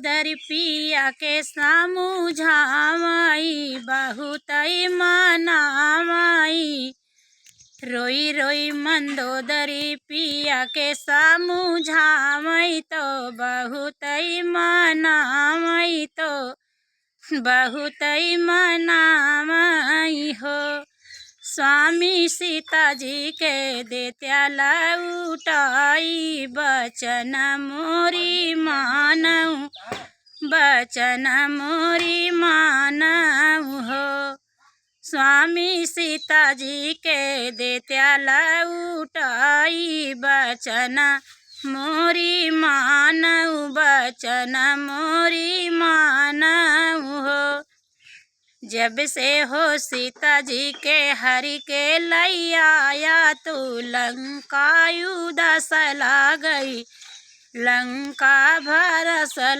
मंदोदरी पिया के समझावई बहुत मनावई। रोई रोई मंदोदरी पिया के समझावई तो बहुत मनावई तो बहुत मनावई हो। स्वामी सीता जी के देत्या लौटाई बचन मोरी मानऊ बचन मोरी मानऊ हो। स्वामी सीता जी के देत्या लौटाई बचन मोरी मानऊ बचन मोरी मानऊ हो। जब से हो सीता जी के हरि के लैया तू लंका उदास ला गई लंका भरस